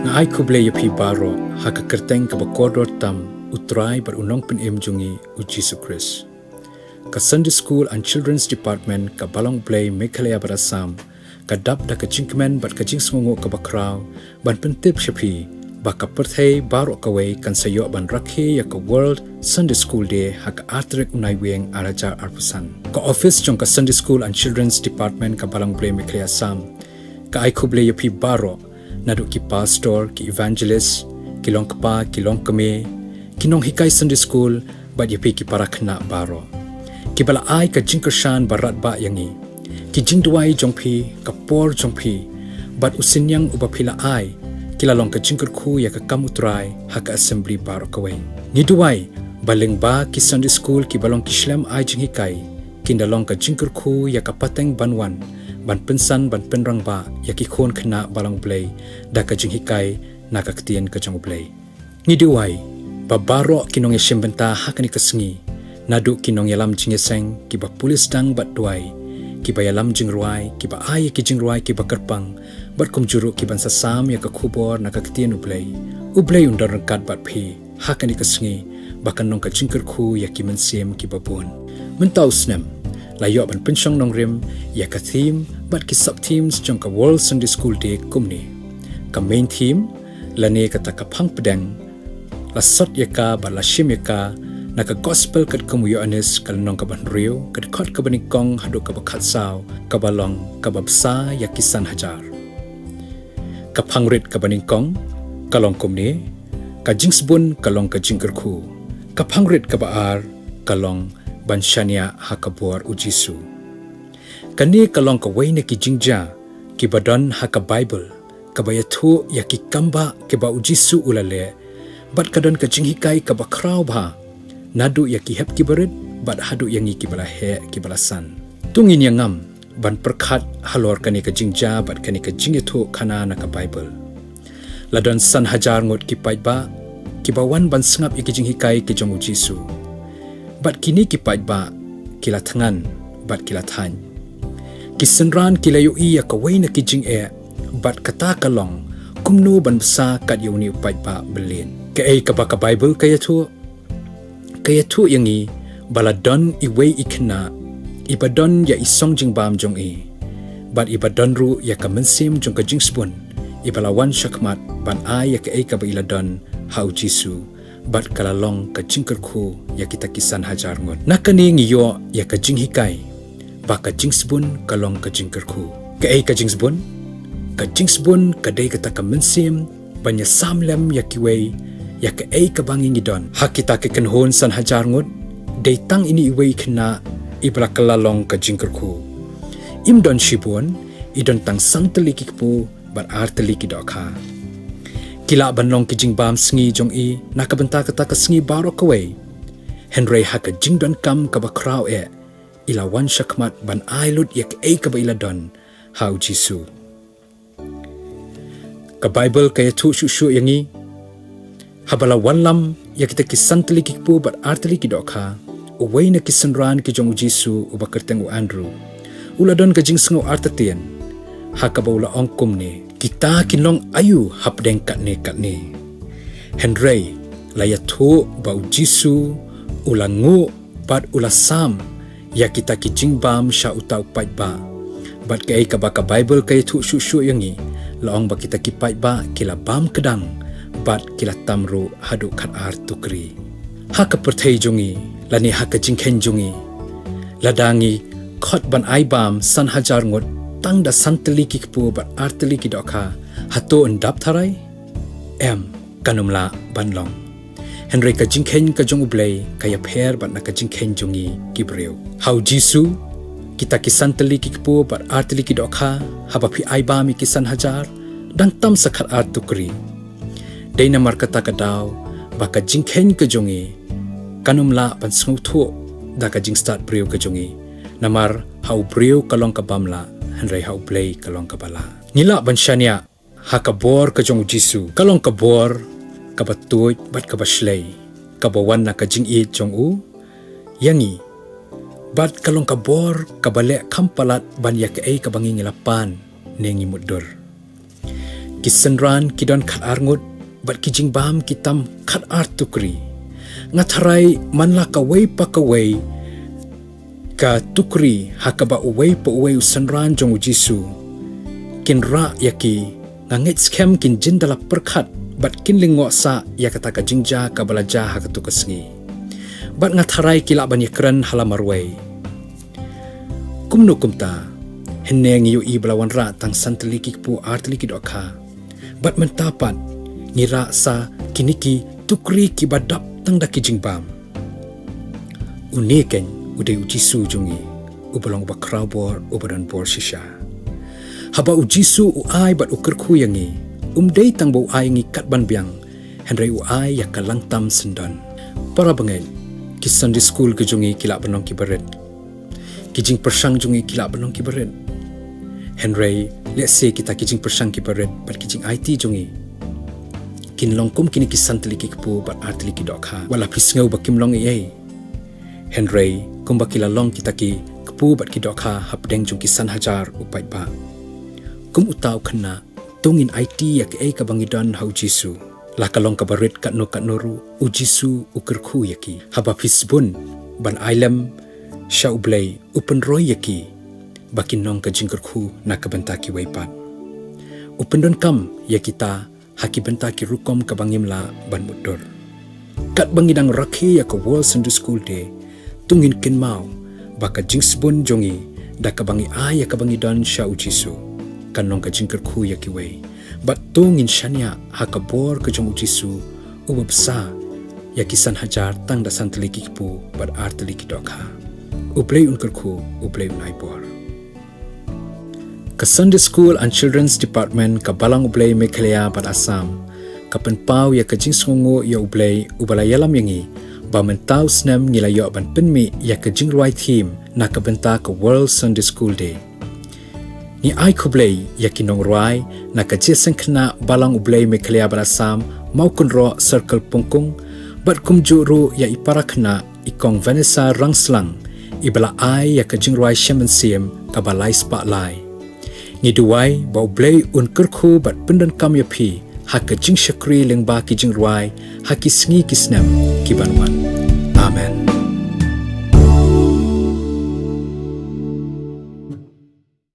Ngai Khublei yapi baro haka kerteng ka bakodor tam utrai berunong penem jungi uji Sukris. Ka Sunday School and Children's Department ka Balang U Blei Meghalaya Assam ka dap da ka jingkren bat ka jing sungu ka bakraw ban pentip shapi baka perthei baro kawai kan sayo ban rakhe ya ka World Sunday School Day haka artrek unai weng araja arpusan. Ka office jong ka Sunday School and Children's Department ka Balang U Blei Meghalaya Assam ka ai Khublei yapi baro naduk ki pastor, ki evangelist, ki long kapa, ki long kame, ki nong hikai Sunday School, bat yapi ki para kena baro. Ki bala ai ka jingkershan barat ba yangi, ki jingduai jongpi, ka por jongpi, bat usinyang ubapila ai, ki lalong ka jingkerku ya ka kamutrai, haka assembly baro kawai. Ngiduai, baling ba ki Sunday School ki balong ki shlem ai jing hikai, kindalong ka jingkerku ya ka pateng banwan, ban pensan ban penrang ba yaki khon khna Balang U Blei da ka jing hikai na ka ktien ka jong U Blei ni duai ba baro kinong ye shembenta hakani kasngi nadu kinong yalam jing seng ki ba pulis dang bat duai ki ba yalam jing ruai ki ba ai ki jing ruai ki ba kerpang bat kum juru ki ban sasam ya ka khubor na ka ktien U Blei undar rangkat bat phi hakani kasngi ba kanong ka jing kyrkhu yaki mensem ki ba bun mentau snem layo ban pensyong nong rim ya ka theme bat ki sub themes jong ka World Sunday School Day kumni ka main theme lane ka ta ka phang pedang la sot ya ka ba la shim ya ka na ka gospel kat kumuyo anis ka nong ka ban rio ka khot ka bani kong hadu ka ba khat saw ka balong ka babsa ya kisan hajar ka phangrit ka bani kong ka long kumni ka jingsbun ka long ka jingkyrkhu ka phangrit ka ba ar ka long banshania hakabor ujisu kani kalong ka waina ki jingja ki badan haka Bible ka bayathu ya ki kamba ke ba ujisu ulale bat kadon ka jinghikai ka bakraw ba nadu ya ki hep ki barit bat hadu yangi ki bala he ki bala san tungin yangam ban perkhat halor kani ka jingja bat kani ka jingithu khana na ka Bible ladon san hajar ngot ki pai ba ki bawan ban sngap ki jinghikai ki jong ujisu bat kini ki pai ba kila thangan bat kila than ki senran kila yu iya ka waina ki jing e bat kata kalong kumnu ban bsa kat yuni pai ba belin ka ei ka ba ka Bible kayatu yangi baladon i wei ikna ibadon ya isong jing bam jong e bat ibadon ru ya ka mensim jong ka jing spun ibalawan shakmat ban ai ya ka ei ka ba iladon hau jisu bat kalalong ka jingkyrkhu ya kita kisan hajar ngot nakani ngiyo ya ka jing hikai ba ka jingsbun kalong ka jingkyrkhu ka ei ka jingsbun ka dei ka ta ka mensim banya samlem ya kiwei ya ka ei ka bangi ngidon ha kita ke kenhon san hajar ngot dei tang ini iwei khna ibra kalalong ka jingkyrkhu imdon shibun idon tang santli kikpu bar artli ki dokha kila banlong ki jingbam sngi jong i nakabenta kata ka sngi baro kawai henry haka jingdon kam ka bakraw e ila wan shakmat ban ailut yak e ka ba ila don hau jisu ka Bible kaya tu shu yangi habala wanlam yakita ki santli kikpu bat artli ki dokha uway na kisanran ki jong jisu ubakerteng u Andrew uladon ka jingsngo artatien haka ba ula ongkum ni kita kinong ayu hapdeng katne Henry laya thu bau jisu ulangu bat ulasam ya kita ki jingbam sha utau pai ba bat kai ka ba ka Bible kai thu shu yangi laong ba kita ki pai ba kila bam kedang bat kila tamru hadu khat ar tukri haka perthei jongi lani haka jingkhen jongi ladangi khot ban ai bam san hajar ngot tang da santli kikpu bat artli ki dokha hato endap tharai kanumla banlong Henry ka jingkhen ka jong U Blei kaya pher bat na ka jingkhen jongi kibreu hau jisu kita ki santli kikpu bat artli ki dokha haba phi ai ba mi kisan hajar dang tam sakhat art tukri deina markata ka daw ba ka jingkhen ka jongi kanumla ban sngu thu da ka jing start breu ka jongi namar hau breu kalong ka bamla Henry hau Blei kalong ka bala nila banshania hakabor ka jong jisu kalong ka bor ka batuj bat ka baslei ka bawan na ka jing i jong u yangi bat kalong ka bor ka bale kampalat ban ya ka ei ka bangi ngilapan nengi mudur Kisenran kidon khat arngut bat kijingbam kitam khat art tukri. Ngatharai manla kawai pa kawai ka tukri hakaba uway pa uway usanran jong ujisu. Kinra yaki ngangit skem kin jindala perkhat bat kinlingo sa yakata ka jingja ka balaja hakatu kasngi. Bat ngatharai kila banyakran halamarway. Kumno kumta henne ngiyu I balawan ra tang santeliki pu arteliki dokha. Bat mentapat ngira sa kiniki tukri ki badap tang daki jingbam. Uneken uday ujisu jungi ubalong bakraw bor ubadan bor shisha. Haba ujisu uay bat kyrkhu yangi umday tang bau ay ngi katban biang henry uay yakalang tam sendan. Para bangen ki Sunday school ke jungi kila benong ki beret. Kijing persang jungi kila benong ki beret. Henry let's say kita kijing persang ki beret bat kijing IT jungi kin longkum kini kisan teliki kepu bat arteliki dokha wala prisngau bakim long ei. Henry kumba kila long kita ki kepu bat ki dokha hapdeng jung kisan hajar upai ba. Kum utau kena tungin IT yak ei kabangidon hau jisu. La kalong kabarit kat nuru ujisu kyrkhu yaki. Haba shibun ban ailam U Blei upenroy yaki. Bakin nong ka jingkru na kabentaki waipat. Upendon kam yakita haki bentaki rukom kabangimla ban mudur. Kat bangidang rakhe ya ka World Sunday School Day tungin kin mau baka jingsbun jongi da kabangi ya kabangidon sha ujisu kanong ka jingkru yaki wai. Bat tungin shania haka bor ka jong ujisu ubabsa yakisan hajar tang da santeliki pu bat arteliki dokha. U Blei kyrkhu U Blei aibor. Ka Sunday School and Children's Department ka Balang U Blei Meghalaya Assam ka penpau ya ka jingsngongo ya U Blei ubalayalam yangi ba mentau snem ngilayo ban penmi ya ka jingruai team na ka benta ka World Sunday School Day. Ni ai Khublei ya kinong ruai na ka jeseng kena Balang U Blei Meghalaya Assam mau kunro circle pungkung bat kumjuru ya ipara kena ikong Vanessa rangslang ibala ai ya ka jingruai shemensim ka balai spotlight. Ngiduai ba U Blei kyrkhu bat pendan kam yapi haka jing syakri lengba ki jingruai haki sngi kisnem ki banwan. Amen.